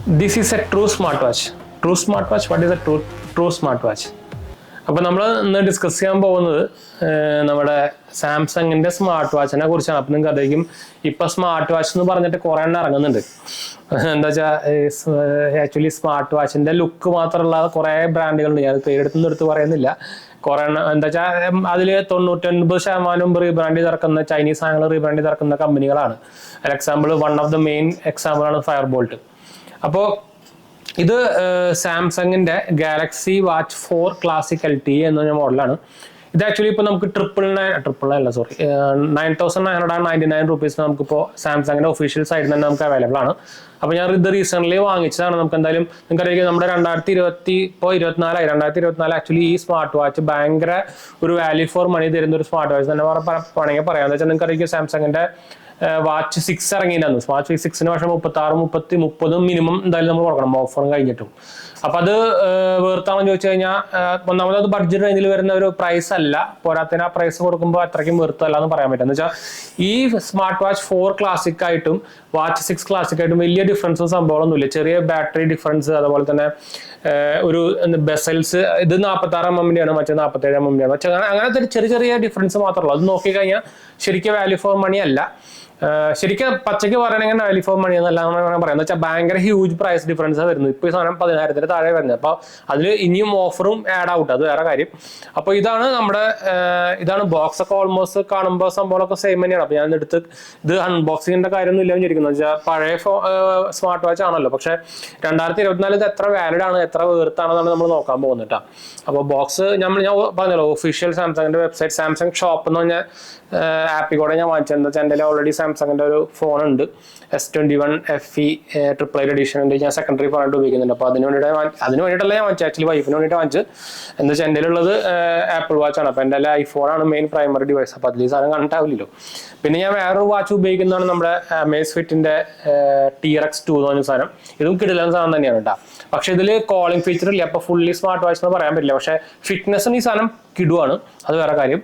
This is a true smartwatch. True smartwatch. What is a true smartwatch? അപ്പോൾ നമ്മൾ ഇന്ന് discuss ചെയ്യാൻ പോകുന്നത് നമ്മുടെ സാംസങ്ങിന്റെ സ്മാർട്ട് വാച്ചിനെ കുറിച്ചാണ്. അപ്പം നിങ്ങൾക്ക് അറിയാം ഇപ്പം സ്മാർട്ട് വാച്ച് എന്ന് പറഞ്ഞിട്ട് കുറേ എണ്ണം ഇറങ്ങുന്നുണ്ട്. എന്താ വെച്ചാൽ ആക്ച്വലി സ്മാർട്ട് വാച്ചിന്റെ ലുക്ക് മാത്രമുള്ള കുറേ ബ്രാൻഡുകളുണ്ട്. ഞാൻ പേരെടുത്തൊന്നും എടുത്ത് പറയുന്നില്ല. കുറേ എണ്ണം എന്താ വെച്ചാൽ അതിൽ 99% റീബ്രാൻഡ് ചെയ്തിറക്കുന്ന ചൈനീസ് സാധനങ്ങൾ റീബ്രാൻഡ് ചെയ്തിറക്കുന്ന കമ്പനികളാണ്. Example one of the main example ആണ് ഫയർ ബോൾട്ട്. അപ്പോൾ ഇത് സാംസങ്ങിന്റെ ഗാലക്സി വാച്ച് 4 ക്ലാസിക് LTE എന്ന മോഡലാണ്. ഇത് ആക്ച്വലി ഇപ്പോൾ നമുക്ക് 9,999 റുപ്പീസ് നമുക്കിപ്പോൾ സാംസങ്ങിന്റെ ഒഫീഷ്യൽ സൈഡിൽ തന്നെ നമുക്ക് അവൈലബിൾ ആണ്. അപ്പോൾ ഞാൻ ഇത് റീസെന്റ് വാങ്ങിച്ചതാണ്. നമുക്ക് എന്തായാലും നിങ്ങൾക്കറിയാം നമ്മുടെ 2024 ആക്ച്വലി ഈ സ്മാർട്ട് വാച്ച് ഭയങ്കര ഒരു വാല്യൂ ഫോർ മണി തരുന്ന ഒരു സ്മാർട്ട് വാച്ച് തന്നെ വേണമെങ്കിൽ പറയാം. എന്താ വെച്ചാൽ നിങ്ങൾക്കറിയാം സാംസങ്ങിന്റെ വാച്ച് 6 ഇറങ്ങിയിരുന്നു. വാച്ച് 6 പക്ഷേ 36, 30 മിനിമം എന്തായാലും നമ്മൾ കൊടുക്കണം ഓഫറും കഴിഞ്ഞിട്ടും. അപ്പൊ അത് വേർത്താണെന്ന് ചോദിച്ചു കഴിഞ്ഞാൽ ഒന്നാമത് അത് ബഡ്ജറ്റ് റേഞ്ചിൽ വരുന്ന ഒരു പ്രൈസ് അല്ല. പോരാത്തിന് ആ പ്രൈസ് കൊടുക്കുമ്പോൾ അത്രയ്ക്കും വേർത്തല്ല എന്ന് പറയാൻ പറ്റും. എന്ന് വെച്ചാൽ ഈ സ്മാർട്ട് വാച്ച് 4 ക്ലാസിക് ആയിട്ടും വാച്ച് 6 ക്ലാസിക് ആയിട്ടും വലിയ ഡിഫറൻസും സംഭവമൊന്നുമില്ല. ചെറിയ ബാറ്ററി ഡിഫറൻസ്, അതുപോലെ തന്നെ ഒരു ബെസൽസ് ഇത് 46 mm ആണ്, മറ്റേ 47 mm ആണ്. അങ്ങനത്തെ ചെറിയ ചെറിയ ഡിഫറൻസ് മാത്രമേ ഉള്ളൂ. അത് നോക്കിക്കഴിഞ്ഞാൽ ശരിക്കും വാല്യൂ ഫോർ മണി അല്ല. ശരിക്കും പച്ചയ്ക്ക് പറയണെങ്കിൽ വാല്യൂ ഫോർ മണി എന്നല്ല പറയാം. എന്ന് വെച്ചാൽ ഭയങ്കര ഹ്യൂജ് പ്രൈസ് ഡിഫറൻസ് വരുന്നു. ഇപ്പോൾ ഈ സാധനം 10,000 താഴെ വരുന്നത്. അപ്പോൾ അതിൽ ഇനിയും ഓഫറും ആഡ് ഔട്ട്, അത് വേറെ കാര്യം. അപ്പോൾ ഇതാണ് ഇതാണ് ബോക്സ് ഒക്കെ ഓൾമോസ്റ്റ് കാണുമ്പോൾ സംഭവമൊക്കെ സെയിം തന്നെയാണ്. അപ്പോൾ ഞാൻ എടുത്ത് ഇത് അൺബോക്സിങ്ങിന്റെ കാര്യമൊന്നും ഇല്ല വിചാരിക്കുന്നത്. വെച്ചാൽ പഴയ സ്മാർട്ട് വാച്ച് ആണല്ലോ. പക്ഷെ 2024 ഇത് എത്ര വാലിഡ് ആണ്, എത്ര വേർത്താണെന്നാണ് നമ്മൾ നോക്കാൻ പോകുന്നത് കേട്ടോ. അപ്പോൾ ബോക്സ് ഞാൻ പറഞ്ഞല്ലോ ഒഫീഷ്യൽ സാംസങ്ങിന്റെ വെബ്സൈറ്റ് സാംസങ് ഷോപ്പ് എന്ന് പറഞ്ഞ ആപ്പിൽ കൂടെ ഞാൻ വാങ്ങിച്ചത്. എന്താ വെച്ചാൽ എൻ്റെ ഓൾറെഡി സാംസങ്ങിന്റെ ഒരു ഫോൺ ഉണ്ട്, S21 FE 888 എഡിഷൻ ഉണ്ട്. ഞാൻ സെക്കൻഡറി ഫോണായിട്ട് ഉപയോഗിക്കുന്നുണ്ട്. അപ്പോൾ അതിന് വേണ്ടിയിട്ടല്ല ഞാൻ വാങ്ങിച്ചത്, ആക്ച്വലി വൈഫിന് വേണ്ടിയിട്ട് വാങ്ങിച്ചത്. എന്താ വെച്ചാൽ എൻ്റെ ഉള്ളത് ആപ്പിൾ വാച്ച് ആണ്. അപ്പോൾ എൻ്റെ ഐഫോണാണ് മെയിൻ പ്രൈമറി ഡിവൈസ്. അപ്പോൾ അതിൽ ഈ സാധനം കണ്ടിട്ടാവില്ലല്ലോ. പിന്നെ ഞാൻ വേറൊരു വാച്ച് ഉപയോഗിക്കുന്നതാണ് നമ്മുടെ Amazfitന്റെ TRX 2 എന്ന് പറഞ്ഞ സാധനം. ഇതും കിടിലൻ സാധനം തന്നെയാണ് കേട്ടോ. പക്ഷെ ഇതിൽ കോളിംഗ് ഫീച്ചർ ഇല്ല. അപ്പോൾ ഫുള്ളി സ്മാർട്ട് വാച്ച് എന്ന് പറയാൻ പറ്റില്ല. പക്ഷെ ഫിറ്റ്നസ്സിന് ഈ സാധനം കിടുവാണ്, അത് വേറെ കാര്യം.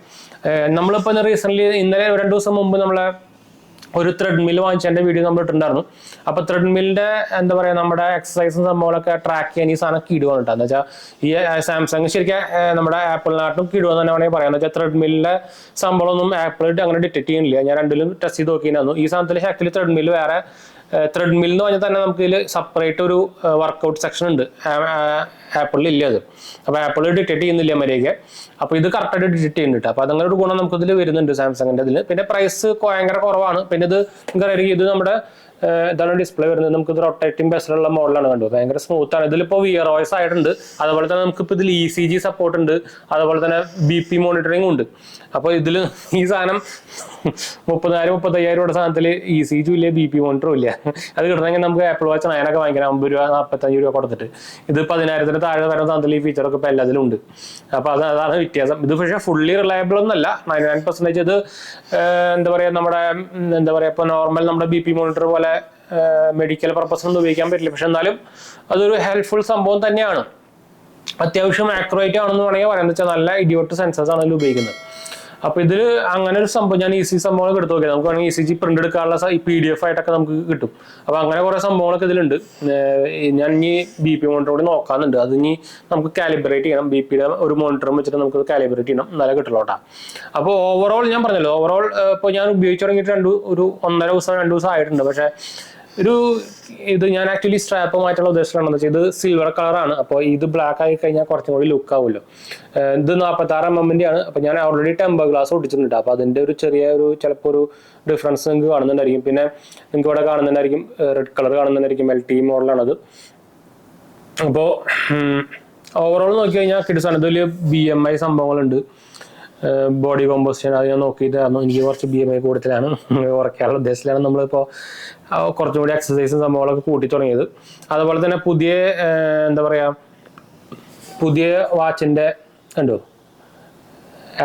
നമ്മളിപ്പോൾ റീസെന്റ് ഇന്നലെ 2 ദിവസം മുമ്പ് നമ്മളെ ഒരു ത്രെഡ്മിൽ വാങ്ങിച്ചതിന്റെ വീഡിയോ നമ്മൾ ഇട്ടിട്ടുണ്ടായിരുന്നു. അപ്പോൾ ത്രെഡ്മില്ലിന്റെ എന്താ പറയുക നമ്മുടെ എക്സസൈസും സംഭവങ്ങളൊക്കെ ട്രാക്ക് ചെയ്യാൻ ഈ സാധനം കിടുവാണ് കേട്ടോ. എന്താ വെച്ചാൽ ഈ സാംസങ് ശരിക്കും നമ്മുടെ ആപ്പിളിനാട്ടും കിടുവെന്ന് തന്നെ വേണമെങ്കിൽ പറയാം. എന്ന് വെച്ചാൽ ത്രെഡ്മില്ലിന്റെ സംഭവമൊന്നും ആപ്പിൾ അങ്ങനെ ഡിറ്റക്ട് ചെയ്യുന്നില്ല. ഞാൻ രണ്ടിലും ടെസ്റ്റ് ചെയ്ത് നോക്കിയിരുന്നു. ഈ സാധനത്തിൽ ആക്ച്വലി ത്രെഡ്മില്ല് വേറെ ത്രെഡ്മിൽ എന്ന് പറഞ്ഞാൽ തന്നെ നമുക്ക് ഇതിൽ സെപ്പറേറ്റ് ഒരു വർക്കൗട്ട് സെക്ഷൻ ഉണ്ട്. ആപ്പിളിൽ ഇല്ല അത്. അപ്പോൾ ആപ്പിൾ ഡിറ്റക്ട് ചെയ്യുന്നില്ല മര്യാദയ്ക്ക്. അപ്പോൾ ഇത് കറക്റ്റായിട്ട് ഡിറ്റക്ട് ചെയ്യുന്നുണ്ട്. അപ്പോൾ അതങ്ങനെ ഒരു ഗുണം നമുക്ക് ഇതിൽ വരുന്നുണ്ട് സാംസങ്ങിന്റെ ഇതിൽ. പിന്നെ പ്രൈസ് ഭയങ്കര കുറവാണ്. പിന്നെ ഇത് നിങ്ങൾക്കറിയാം ഇത് നമ്മുടെ ഇതാണ് ഡിസ്പ്ലേ വരുന്നത്. നമുക്ക് ഇത് റൊട്ടേറ്റിംഗ് ബെസ്റ്റിലുള്ള മോഡലാണ് കണ്ടു. ഭയങ്കര സ്മൂത്ത് ആണ്. ഇതിലിപ്പോൾ വിയർ വോയിസ് ആയിട്ടുണ്ട്. അതുപോലെ തന്നെ നമുക്കിപ്പോൾ ഇതിൽ ECG സപ്പോർട്ട് ഉണ്ട്. അതുപോലെ തന്നെ BP മോണിറ്ററിംഗ് ഉണ്ട്. അപ്പോൾ ഇതിൽ ഈ സാധനം 30,000-35,000 സാധനത്തിൽ ECG ഇല്ല, BP മോണിറ്ററും ഇല്ല. അത് കിട്ടണമെങ്കിൽ നമുക്ക് ആപ്പിൾ വാച്ച് 9 വാങ്ങിക്കണം, 50 രൂപ 45 രൂപ കൊടുത്തിട്ട്. ഇത് 10,000 താഴെ വരുന്ന സാധനത്തിൽ ഈ ഫീച്ചറൊക്കെ ഇപ്പോൾ എല്ലാത്തിലും ഉണ്ട്. അപ്പോൾ അതാണ് വ്യത്യാസം. ഇത് പക്ഷേ ഫുള്ളി റിലയബിൾ ഒന്നല്ല. 99% ഇത് എന്താ പറയുക നമ്മുടെ എന്താ പറയുക ഇപ്പോൾ നോർമൽ നമ്മുടെ BP മോണിറ്റർ പോലെ മെഡിക്കൽ പർപ്പസിനൊന്നും ഉപയോഗിക്കാൻ പറ്റില്ല. പക്ഷെ എന്നാലും അതൊരു ഹെൽപ്ഫുൾ സംഭവം തന്നെയാണ്. അത്യാവശ്യം ആക്യുറേറ്റ് ആണെന്ന് വേണമെങ്കിൽ പറയാം. എന്ന് വെച്ചാൽ നല്ല ഇഡിയോട്ട് സെൻസേഴ്സ് ആണ് ഇതിൽ ഉപയോഗിക്കുന്നത്. അപ്പോൾ ഇതിൽ അങ്ങനെ ഒരു സംഭവം ഞാൻ സംഭവങ്ങളൊക്കെ എടുത്ത് നോക്കിയത്. നമുക്ക് വേണമെങ്കിൽ ECG പ്രിന്റ് എടുക്കാനുള്ള PDF ആയിട്ടൊക്കെ നമുക്ക് കിട്ടും. അപ്പോൾ അങ്ങനെ കുറേ സംഭവങ്ങളൊക്കെ ഇതിലുണ്ട്. ഞാൻ ഇനി BP മോണിറ്റർ കൂടി നോക്കാറുണ്ട്. അത് ഇനി നമുക്ക് കാലിബ്രേറ്റ് ചെയ്യണം. BPയുടെ ഒരു മോണിറ്ററും വെച്ചിട്ട് നമുക്ക് കാലിബ്രേറ്റ് ചെയ്യണം, എന്നാലേ കിട്ടുള്ളൂ കേട്ടോ. അപ്പോൾ ഓവറോൾ ഞാൻ പറഞ്ഞല്ലോ, ഓവറോൾ ഇപ്പോൾ ഞാൻ ഉപയോഗിച്ച് തുടങ്ങിയിട്ട് 1.5 ദിവസം 2 ദിവസം ആയിട്ടുണ്ട്. പക്ഷേ ഇത് ഞാൻ ആക്ച്വലി സ്ട്രാപ്പ് മാറ്റുള്ള ഉദ്ദേശിച്ചാണെന്ന് വെച്ചാൽ ഇത് സിൽവർ കളറാണ്. അപ്പോൾ ഇത് ബ്ലാക്ക് ആയി കഴിഞ്ഞാൽ കുറച്ചും കൂടി ലുക്ക് ആവുമല്ലോ. ഇത് 46 mm ആണ്. അപ്പോൾ ഞാൻ ഓൾറെഡി ടെമ്പർ ഗ്ലാസ് ഒട്ടിച്ചിട്ടുണ്ട്. അപ്പോൾ അതിൻ്റെ ഒരു ചെറിയ ചിലപ്പോൾ ഒരു ഡിഫറൻസ് നിങ്ങൾക്ക് കാണുന്നുണ്ടായിരിക്കും. പിന്നെ നിങ്ങൾക്ക് ഇവിടെ കാണുന്നുണ്ടായിരിക്കും റെഡ് കളർ കാണുന്നുണ്ടായിരിക്കും. LTE മോഡലാണത്. അപ്പോൾ ഓവറോൾ നോക്കി കഴിഞ്ഞാൽ കിഡ്സാണ്. ഇതിൽ BMI സംഭവങ്ങളുണ്ട്. ബോഡി കോമ്പോസിഷൻ അത് ഞാൻ നോക്കിയിട്ടായിരുന്നു. എനിക്ക് കുറച്ച് BMI കൂടുതലാണ്, കുറയ്ക്കാനുള്ള ഉദ്ദേശത്തിലാണ് നമ്മളിപ്പോൾ കുറച്ചും കൂടി എക്സസൈസും സംഭവങ്ങളൊക്കെ കൂട്ടി തുടങ്ങിയത്. അതുപോലെ തന്നെ എന്താ പറയുക പുതിയ വാച്ചിൻ്റെ കണ്ടോ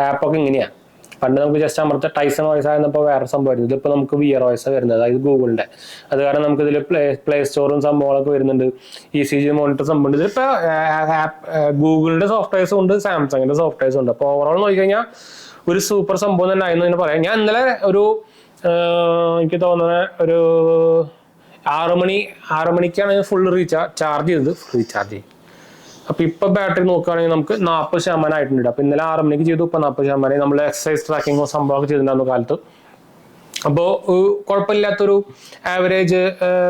ആപ്പൊക്കെ ഇങ്ങനെയാണ്. പണ്ട് നമുക്ക് ജസ്റ്റ് അമർത്ത ടൈസൺ വോയിസ് ആയിരുന്നപ്പോൾ വേറെ സംഭവമായിരുന്നു. ഇതിപ്പോൾ നമുക്ക് വിയർ വോയിസ് വരുന്നത്, അതായത് ഗൂഗിളിൻ്റെ. അത് കാരണം നമുക്ക് ഇതിൽ പ്ലേ സ്റ്റോറും സംഭവങ്ങളൊക്കെ വരുന്നുണ്ട്. ECG മോണിറ്റർ സംഭവമുണ്ട്. ഇതിലിപ്പോൾ ഗൂഗിളിൻ്റെ സോഫ്റ്റ്വെയർസും ഉണ്ട്, സാംസങ്ങിൻ്റെ സോഫ്റ്റ്വെയർസും ഉണ്ട്. അപ്പോൾ ഓവറോൾ നോക്കിക്കഴിഞ്ഞാൽ ഒരു സൂപ്പർ സംഭവം തന്നെ ആയിരുന്നു എന്ന് പറയാം. ഞാൻ ഇന്നലെ എനിക്ക് തോന്നുന്നത് 6 മണിക്കാണ് ഫുൾ ചാർജ് ചെയ്തത്, റീചാർജ് ചെയ്യും. അപ്പൊ ഇപ്പൊ ബാറ്ററി നോക്കുകയാണെങ്കിൽ നമുക്ക് 40% ആയിട്ടുണ്ട്. അപ്പൊ ഇന്നലെ 6 മണിക്ക് ചെയ്തു, ഇപ്പൊ 40%. നമ്മൾ എക്സസൈസ് ട്രാക്കിങ്ങോ സംഭവമൊക്കെ ചെയ്തിട്ടുണ്ടായിരുന്നു കാലത്ത്. അപ്പോൾ കുഴപ്പമില്ലാത്തൊരു ആവറേജ്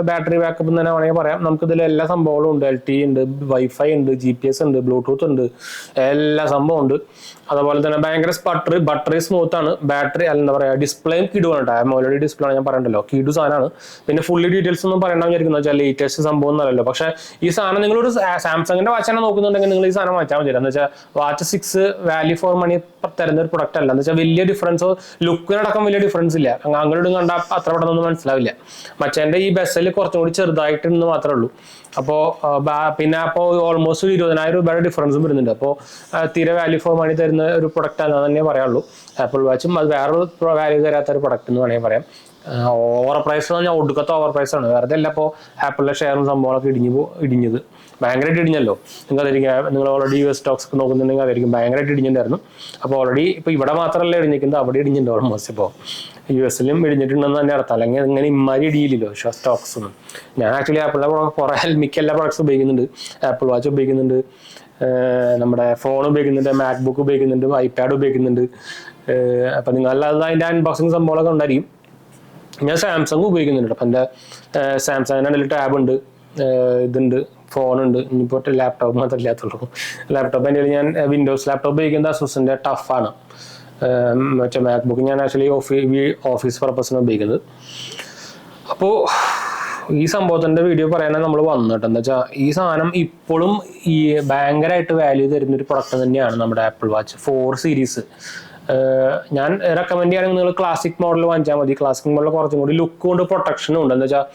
ബാറ്ററി ബാക്കപ്പ് എന്ന് തന്നെ വേണമെങ്കിൽ പറയാം. നമുക്കിതിൽ എല്ലാ സംഭവങ്ങളും ഉണ്ട്. LTE ഉണ്ട്, വൈഫൈ ഉണ്ട്, GPS ഉണ്ട്, ബ്ലൂടൂത്ത് ഉണ്ട്, എല്ലാ സംഭവം ഉണ്ട്. അതുപോലെ തന്നെ ഭയങ്കര ബട്ടറി സ്മൂത്ത് ആണ്. ബാറ്ററി എന്താ പറയുക, ഡിസ്പ്ലേയും കിടുവാണ് കേട്ടോ. AMOLED ഡിസ്പ്ലേ ആണ്, ഞാൻ പറയണ്ടല്ലോ, കിടു സാധനമാണ്. പിന്നെ ഫുള്ളി ഡീറ്റെയിൽസ് ഒന്നും പറയണമെന്ന് വിചാരിക്കുന്നത് വെച്ചാൽ ലേറ്റസ്റ്റ് സംഭവം എന്നല്ലോ. പക്ഷേ ഈ സാധനം നിങ്ങളൊരു സാംസങ്ങിന്റെ വാച്ചാണ് നോക്കുന്നുണ്ടെങ്കിൽ നിങ്ങൾ ഈ സാധനം വാങ്ങിച്ചാൽ മതി. എന്ന് വെച്ചാൽ വാച്ച് 6 വാല്യൂ ഫോർ മണി തരുന്ന ഒരു പ്രൊഡക്റ്റ് അല്ല. എന്ന് വെച്ചാൽ വലിയ ഡിഫറൻസോ ലുക്കിനടക്കം വലിയ ഡിഫറൻസ് ഇല്ല. അങ്ങോട്ടും കണ്ടാൽ അത്ര പെട്ടെന്നൊന്നും മനസ്സിലാവില്ല. മറ്റേന്റെ ഈ ബെസല് കുറച്ചും കൂടി ചെറുതായിട്ടെന്ന് മാത്രമേ ഉള്ളൂ. അപ്പോൾ പിന്നെ ഓൾമോസ്റ്റ് 20,000 രൂപയുടെ ഡിഫറൻസും വരുന്നുണ്ട്. അപ്പോൾ തീരെ വാല്യൂ ഫോർ മണി തരുന്ന ഒരു പ്രൊഡക്റ്റ് ആണെന്ന് തന്നെ പറയാനുള്ളൂ. ആപ്പിൾ വാച്ചും അത് വേറൊരു വാല്യൂ തരാത്ത ഒരു പ്രൊഡക്റ്റ് എന്ന് വേണമെങ്കിൽ പറയാം. ഓവർ പ്രൈസ് എന്ന് പറഞ്ഞാൽ ഒടുക്കത്തെ ഓവർ പ്രൈസ് ആണ്. വെറുതെ അല്ല ഇപ്പോൾ ആപ്പിളിന്റെ ഷെയറും സംഭവങ്ങളൊക്കെ ഇടിഞ്ഞത് ഭയങ്കരമായിട്ട് ഇടിഞ്ഞല്ലോ. നിങ്ങൾ ഓൾറെഡി US സ്റ്റോക്സ് ഒക്കെ നോക്കുന്നുണ്ടെങ്കിൽ അതായിരിക്കും ഭയങ്കരമായിട്ട് ഇടിഞ്ഞിട്ടുണ്ടായിരുന്നു. അപ്പോൾ ഓൾറെഡി ഇപ്പോൾ ഇവിടെ മാത്രമല്ല ഇടിഞ്ഞിരിക്കുന്നത്, അവിടെ ഇടിഞ്ഞിട്ടുണ്ട് ഓൾമോസ്റ്റ്. ഇപ്പോൾ US ഇടിഞ്ഞിട്ടുണ്ടെന്ന് തന്നെ അർത്ഥം. അല്ലെങ്കിൽ ഇങ്ങനെ ഇമ്മാരി ഇടിയില്ലല്ലോ സ്റ്റോക്സ് ഒന്നും. ഞാൻ ആക്ച്വലി ആപ്പിളിന്റെ കുറേ മിക്ക എല്ലാ പ്രൊഡക്ട്സ് ഉപയോഗിക്കുന്നുണ്ട്. ആപ്പിൾ വാച്ച് ഉപയോഗിക്കുന്നുണ്ട്, നമ്മുടെ ഫോൺ ഉപയോഗിക്കുന്നുണ്ട്, മാക്ബുക്ക് ഉപയോഗിക്കുന്നുണ്ട്, ഐപാഡ് ഉപയോഗിക്കുന്നുണ്ട്. അപ്പം നിങ്ങളല്ലാതെ അതിൻ്റെ അൺബോക്സിങ് സംഭവങ്ങളൊക്കെ ഉണ്ടായിരിക്കും. ഞാൻ സാംസങ് ഉപയോഗിക്കുന്നുണ്ട്. അപ്പം എൻ്റെ സാംസങ്ങിൻ്റെ അതിൽ ടാബ് ഉണ്ട്, ഇതുണ്ട്, ഫോണുണ്ട്. ഇനിയിപ്പോൾ ലാപ്ടോപ്പ് മാത്രമേ ഇല്ലാത്തുള്ളൂ. ലാപ്ടോപ്പ് എൻ്റെ ഞാൻ വിൻഡോസ് ലാപ്ടോപ്പ് ഉപയോഗിക്കുന്നത് അസൂസിൻ്റെ ടഫാണ്. മറ്റേ മാക്ബുക്ക് ഞാൻ ആക്ച്വലി ഓഫീസ് പർപ്പസിന് ഉപയോഗിക്കുന്നത്. അപ്പോൾ ഈ സംഭവത്തിൻ്റെ വീഡിയോ പറയാനാണ് നമ്മൾ വന്നിട്ട്. എന്താ വെച്ചാൽ ഈ സാധനം ഇപ്പോഴും ഈ ഭയങ്കരമായിട്ട് വാല്യൂ തരുന്നൊരു പ്രൊഡക്റ്റ് തന്നെയാണ് നമ്മുടെ ആപ്പിൾ വാച്ച് 4 സീരീസ്. ഞാൻ റെക്കമെൻഡ് ചെയ്യുകയാണെങ്കിൽ നിങ്ങൾ ക്ലാസിക് മോഡൽ വാങ്ങിച്ചാൽ മതി. ക്ലാസിക് മോഡൽ കുറച്ചും കൂടി ലുക്കും ഉണ്ട്, പ്രൊട്ടക്ഷനും ഉണ്ട്. എന്താ വെച്ചാൽ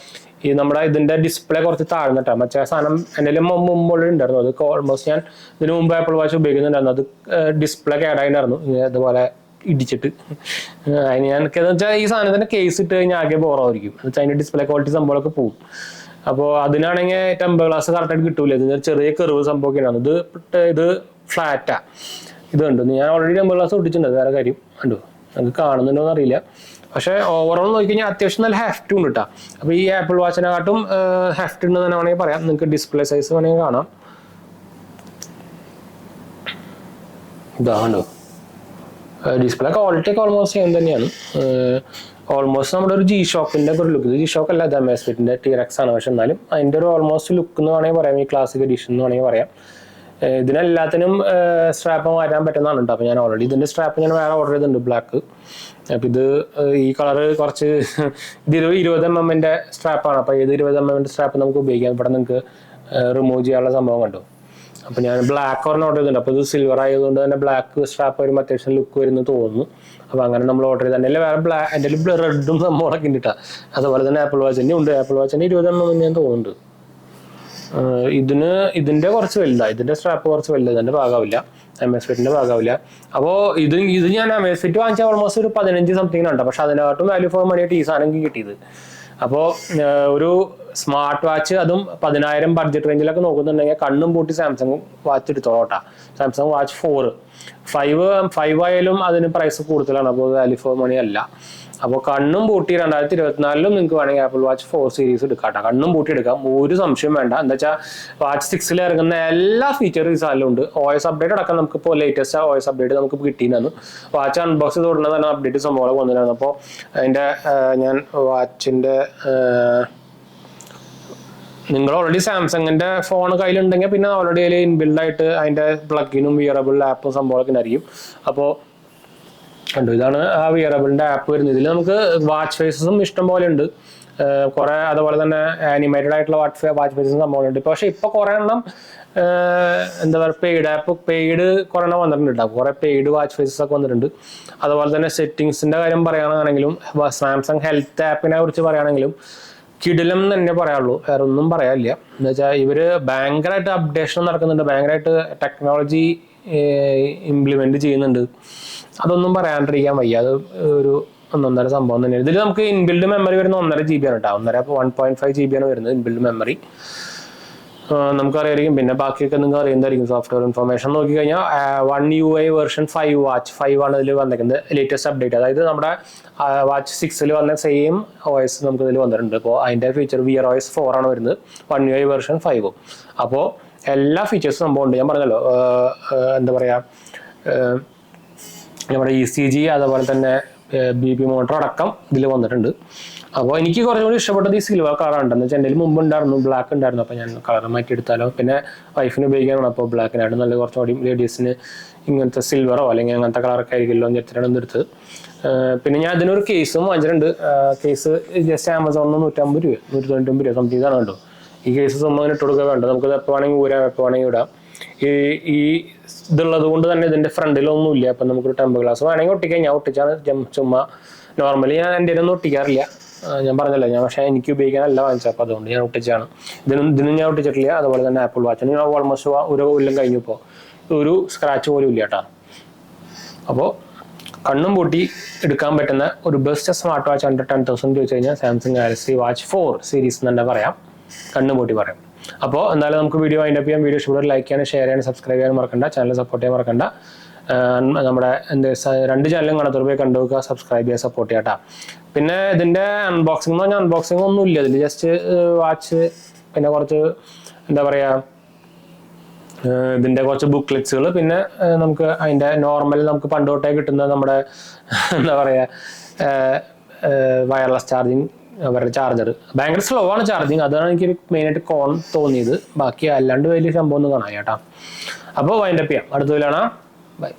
ഈ നമ്മുടെ ഇതിന്റെ ഡിസ്പ്ലേ കുറച്ച് താഴ്ന്നിട്ടാണ്. മറ്റേ സാധനം എൻ്റെ മുമ്പുള്ള ഉണ്ടായിരുന്നു. അത് ഓൾമോസ്റ്റ് ഞാൻ ഇതിന് മുമ്പ് ആപ്പിൾ വാച്ച് ഉപയോഗിക്കുന്നുണ്ടായിരുന്നു. അത് ഡിസ്പ്ലേ കേടായിട്ടുണ്ടായിരുന്നു ഇതുപോലെ ഇടിച്ചിട്ട്. അതിന് ഞാൻ എന്താ വെച്ചാൽ ഈ സാധനത്തിന്റെ കേസ് ഇട്ട് കഴിഞ്ഞാൽ ആകെ ബോറായിരിക്കും. എന്ന് വെച്ചാൽ അതിന്റെ ഡിസ്പ്ലേ ക്വാളിറ്റി സംഭവമൊക്കെ പോകും. അപ്പോൾ അതിനാണെങ്കിൽ ടെമ്പർ ഗ്ലാസ് കറക്റ്റായിട്ട് കിട്ടൂല. ഇതിന് ചെറിയ കെറിവ് സംഭവമൊക്കെ ആണ്. ഇത് ഫ്ലാറ്റാ. ഇതുണ്ട്, ഞാൻ ഓൾറെഡി ടെമ്പർ ഗ്ലാസ് ഒട്ടിച്ചിട്ടുണ്ട്. വേറെ കാര്യം കണ്ടു, നമുക്ക് കാണുന്നുണ്ടോ എന്ന് അറിയില്ല. പക്ഷേ ഓവറോൾ നോക്കി കഴിഞ്ഞാൽ അത്യാവശ്യം നല്ല ഹെഫ്റ്റ് ഉണ്ട് കേട്ടോ. അപ്പോൾ ഈ ആപ്പിൾ വാച്ചിനെക്കാട്ടും ഹെഫ്റ്റ് ഉണ്ടെന്ന് തന്നെ വേണമെങ്കിൽ പറയാം. നിങ്ങൾക്ക് ഡിസ്പ്ലേ സൈസ് വേണമെങ്കിൽ കാണാം. ഇതാണോ ഡിസ്പ്ലേ ക്വാളിറ്റി ഒക്കെ ഓൾമോസ്റ്റ് സെയിം തന്നെയാണ്. ഓൾമോസ്റ്റ് നമ്മുടെ ഒരു G-Shockന്റെ ഒക്കെ ഒരു ലുക്ക്. ഇത് G-Shock അല്ല, അത് Amazfitന്റെ T-Rex ആണ്. പക്ഷെ എന്നാലും അതിൻ്റെ ഒരു ഓൾമോസ്റ്റ് ലുക്ക് എന്ന് വേണമെങ്കിൽ പറയാം. ഈ ക്ലാസിക് എഡിഷൻ എന്ന് വേണമെങ്കിൽ പറയാം. ഇതിനെല്ലാത്തിനും സ്ട്രാപ്പ് മാറ്റാൻ പറ്റുന്നതാണ് കേട്ടോ. അപ്പോൾ ഞാൻ ഓൾറെഡി ഇതിൻ്റെ സ്ട്രാപ്പ് ഞാൻ വേറെ ഓർഡർ ചെയ്തിട്ടുണ്ട്, ബ്ലാക്ക്. അപ്പം ഇത് ഈ കളറ് കുറച്ച് ഇത് 20 mm സ്ട്രാപ്പാണ്. അപ്പോൾ ഏത് 20 mm സ്ട്രാപ്പ് നമുക്ക് ഉപയോഗിക്കാം. ഇവിടെ നിങ്ങൾക്ക് റിമൂവ് ചെയ്യാനുള്ള സംഭവം കണ്ടു. അപ്പോൾ ഞാൻ ബ്ലാക്ക് ഒരെണ്ണം ഓർഡർ ചെയ്തിട്ടുണ്ട്. അപ്പോൾ ഇത് സിൽവർ ആയതുകൊണ്ട് തന്നെ ബ്ലാക്ക് സ്ട്രാപ്പ് വരുമ്പോൾ അത്യാവശ്യം ലുക്ക് വരുന്നു തോന്നുന്നു. അപ്പോൾ അങ്ങനെ നമ്മൾ ഓർഡർ ചെയ്ത് തന്നെ വേറെ എൻ്റെ റെഡും സംഭവങ്ങളൊക്കെ ഉണ്ട് കേട്ടോ. അതുപോലെ തന്നെ ആപ്പിൾ വാച്ചിൻ്റെ ഉണ്ട്. ആപ്പിൾ വാച്ചിൻ്റെ 20 mm ഞാൻ തോന്നുന്നുണ്ട്. ഇതിന്റെ കുറച്ച് വലുതാണ്. ഇതിന്റെ സ്ട്രാപ്പ് കുറച്ച് വലുതാണ്. ഇതിന്റെ ഭാഗമാവില്ല, Amazfitന്റെ ഭാഗമാവില്ല. അപ്പോൾ ഇത് ഞാൻ Amazfit വാങ്ങിച്ചാൽ ഓൾമോസ്റ്റ് ഒരു 15 സംതിങ് ഉണ്ട്. പക്ഷെ അതിനകത്തും വാല്യൂ ഫോർ മണിയായിട്ട് ഈ സാധനം കിട്ടിയത്. അപ്പോൾ ഒരു സ്മാർട്ട് വാച്ച്, അതും 10,000 ബഡ്ജറ്റ് റേഞ്ചിലൊക്കെ നോക്കുന്നുണ്ടെങ്കിൽ കണ്ണും പൂട്ടി സാംസങ് വാച്ച് എടുത്തോളൂട്ടാ. സാംസങ് വാച്ച് 5 ആയാലും അതിന് പ്രൈസ് കൂടുതലാണ്. അപ്പോൾ വാല്യൂ ഫോർ മണി അല്ല. അപ്പോൾ കണ്ണും പൂട്ടി 2024 നിങ്ങൾക്ക് വേണമെങ്കിൽ ആപ്പിൾ വാച്ച് 4 സീരീസ് എടുക്കാം. കണ്ണും പൂട്ടി എടുക്കാം, ഒരു സംശയം വേണ്ട. എന്താ വെച്ചാൽ വാച്ച് 6 ഇറങ്ങുന്ന എല്ലാ ഫീച്ചേഴ്സ് അതിലും ഉണ്ട്. OS അപ്ഡേറ്റ് അടക്കം നമുക്കിപ്പോൾ ലേറ്റസ്റ്റ് OS അപ്ഡേറ്റ് നമുക്ക് കിട്ടിയിരുന്നു. വാച്ച് അൺബോക്സ് ചെയ്ത് ഉടനെ തന്നെ അപ്ഡേറ്റ് സംഭവം വന്നിരുന്നു. അപ്പോൾ അതിൻ്റെ ഞാൻ വാച്ചിൻ്റെ നിങ്ങൾ ഓൾറെഡി സാംസങ്ങിന്റെ ഫോൺ കയ്യിലുണ്ടെങ്കിൽ പിന്നെ ഓൾറെഡി അതിൽ ഇൻബിൽഡായിട്ട് അതിൻ്റെ പ്ലഗിനും വിയറബിൾ ആപ്പും സംഭവമൊക്കെ ആയിരിക്കും. അപ്പോൾ കണ്ടു, ഇതാണ് ആ വിയറബിളിന്റെ ആപ്പ് വരുന്നത്. ഇതിൽ നമുക്ക് വാച്ച് ഫേസസും ഇഷ്ടം പോലെ ഉണ്ട് കുറെ. അതുപോലെ തന്നെ ആനിമേറ്റഡ് ആയിട്ടുള്ള വാച്ച് ഫേസസും സംഭവമുണ്ട്. പക്ഷെ ഇപ്പൊ കുറെ എണ്ണം എന്താ പറയുക പെയ്ഡ് കുറെ എണ്ണം വന്നിട്ടുണ്ട്. കുറെ പെയ്ഡ് വാച്ച് ഫേസസ് ഒക്കെ വന്നിട്ടുണ്ട്. അതുപോലെ തന്നെ സെറ്റിംഗ്സിന്റെ കാര്യം പറയുകയാണെങ്കിലും സാംസങ് ഹെൽത്ത് ആപ്പിനെ കുറിച്ച് പറയുകയാണെങ്കിലും കിടിലം തന്നെ പറയാനുള്ളൂ, വേറെ ഒന്നും പറയാനില്ല. എന്താ വെച്ചാൽ ഇവര് ഭയങ്കരമായിട്ട് അപ്ഡേഷൻ നടക്കുന്നുണ്ട്, ഭയങ്കരമായിട്ട് ടെക്നോളജി ഇംപ്ലിമെന്റ് ചെയ്യുന്നുണ്ട്. അതൊന്നും പറയാണ്ടിരിക്കാൻ വയ്യ. അത് ഒരു 1.5 സംഭവം തന്നെയാണ്. ഇതിൽ നമുക്ക് ഇൻബിൽഡ് മെമ്മറി വരുന്ന 1.5 GB ആണ് കേട്ടോ. 1.5 GB ആണ് വരുന്നത് ഇൻബിൽഡ് മെമ്മറി. നമുക്കറിയായിരിക്കും. പിന്നെ ബാക്കിയൊക്കെ നിങ്ങൾക്ക് അറിയുന്നതായിരിക്കും. സോഫ്റ്റ്വെയർ ഇൻഫർമേഷൻ നോക്കിക്കഴിഞ്ഞാൽ 1UI വേർഷൻ 5 വാച്ച് 5 ആണ് ഇതിൽ വന്നിരിക്കുന്നത്, ലേറ്റസ്റ്റ് അപ്ഡേറ്റ്. അതായത് നമ്മുടെ വാച്ച് 6 വന്ന സെയിം OS നമുക്ക് ഇതിൽ വന്നിട്ടുണ്ട്. അപ്പോൾ അതിൻ്റെ ഫീച്ചർ VROS 4 ആണ് വരുന്നത്, 1UI വേർഷൻ 5. അപ്പോൾ എല്ലാ ഫീച്ചേഴ്സും സംഭവം ഉണ്ട്. ഞാൻ പറഞ്ഞല്ലോ, എന്താ പറയുക, നമ്മുടെ ECG അതുപോലെ തന്നെ BP മോട്ടർ അടക്കം ഇതിൽ വന്നിട്ടുണ്ട്. അപ്പോൾ എനിക്ക് കുറച്ചും കൂടി ഇഷ്ടപ്പെട്ടത് ഈ സിൽവർ കളറാണ്. എന്ന് വെച്ചാൽ എൻ്റെ മുമ്പ് ഉണ്ടായിരുന്നു ബ്ലാക്ക് ഉണ്ടായിരുന്നു. അപ്പോൾ ഞാൻ കളർ മാറ്റി എടുത്താലോ. പിന്നെ വൈഫിന് ഉപയോഗിക്കാനാണ്, അപ്പോൾ ബ്ലാക്കിനായിട്ട് നല്ല കുറച്ചുകൂടി ലേഡീസിന് ഇങ്ങനത്തെ സിൽവറോ അല്ലെങ്കിൽ അങ്ങനത്തെ കളറൊക്കെ ആയിരിക്കുമല്ലോ എന്ന് വെച്ചിട്ടാണ് എടുത്തത്. പിന്നെ ഞാൻ അതിനൊരു കേസും വാങ്ങിച്ചിട്ടുണ്ട്. കേസ് ജസ്റ്റ് ആമസോണിൽ 150 രൂപ 190 രൂപ സംതിങ് ഇതാണ് കേട്ടോ. ഈ കേസ് സംഭവം ഇട്ട് കൊടുക്കുക വേണ്ട, നമുക്കത് എപ്പോൾ വേണമെങ്കിൽ ഊരാം, എപ്പോൾ വേണമെങ്കിൽ ഇടാം. ഈ ഇതുള്ളത് കൊണ്ട് തന്നെ ഇതിൻ്റെ ഫ്രണ്ടിലൊന്നുമില്ല. അപ്പം നമുക്കൊരു ടെമ്പർ ഗ്ലാസ് വേണമെങ്കിൽ ഒട്ടിക്കാൻ, ഞാൻ ഒട്ടിച്ചാണ് ചുമ്മാ. നോർമലി ഞാൻ എൻ്റെ ഒന്നും ഒട്ടിക്കാറില്ല, ഞാൻ പറഞ്ഞല്ലോ. പക്ഷേ എനിക്ക് ഉപയോഗിക്കാനല്ല വാങ്ങിച്ചത്, അപ്പോൾ അതുകൊണ്ട് ഞാൻ ഒട്ടിച്ചാണ്. ഇതിനും ഞാൻ ഒട്ടിച്ചിട്ടില്ല. അതുപോലെ തന്നെ ആപ്പിൾ വാച്ചിന് ഞാൻ ഓൾമോസ്റ്റ് ഒരു കൊല്ലം കഴിഞ്ഞപ്പോൾ ഒരു സ്ക്രാച്ച് പോലും ഇല്ല കേട്ടോ. അപ്പോൾ കണ്ണും പൂട്ടി എടുക്കാൻ പറ്റുന്ന ഒരു ബെസ്റ്റ് സ്മാർട്ട് വാച്ച് അണ്ടർ 10,000 ചോദിച്ചു കഴിഞ്ഞാൽ സാംസങ് ഗാലക്സി വാച്ച് 4 സീരീസ് എന്ന് തന്നെ പറയാം, കണ്ണും പൂട്ടി പറയാം. അപ്പോൾ എന്തായാലും നമുക്ക് വീഡിയോ വൈൻഡ് അപ്പ് ചെയ്യാം. വീഡിയോ ഇഷ്ടപ്പെട്ട ലൈക്ക് ചെയ്യാനും ഷെയർ ചെയ്യാനും സബ്സ്ക്രൈബ് ചെയ്യാനും മറക്കണ്ട. ചാനൽ സപ്പോർട്ട് ചെയ്യാൻ മറക്കണ്ട. നമ്മുടെ 2 ചാനലും കാണാത്തവർ പോയി കണ്ടുവെക്കുക, സബ്സ്ക്രൈബ് ചെയ്യുക, സപ്പോർട്ട് ചെയ്യാം. പിന്നെ ഇതിൻ്റെ അൺബോക്സിംഗ് എന്ന് പറഞ്ഞാൽ അൺബോക്സിംഗ് ഒന്നും ഇല്ല ഇതിൽ. ജസ്റ്റ് വാച്ച്, പിന്നെ കുറച്ച് എന്താ പറയുക, ഇതിൻ്റെ കുറച്ച് ബുക്ക്ലെറ്റ്സുകൾ, പിന്നെ നമുക്ക് അതിൻ്റെ നോർമൽ നമുക്ക് പണ്ട് തൊട്ടേ കിട്ടുന്ന നമ്മുടെ എന്താ പറയുക വയർലെസ് ചാർജിങ്, അവരുടെ ചാർജർ ഭയങ്കര സ്ലോ ആണ് ചാർജിങ്. അതാണ് എനിക്ക് മെയിനായിട്ട് തോന്നിയത്. ബാക്കി അല്ലാണ്ട് വലിയ സംഭവം ഒന്നും കാണാം കേട്ടോ. അപ്പോൾ വൈൻഡപ്പ് ചെയ്യാം, അടുത്ത കാണാം, ബൈ.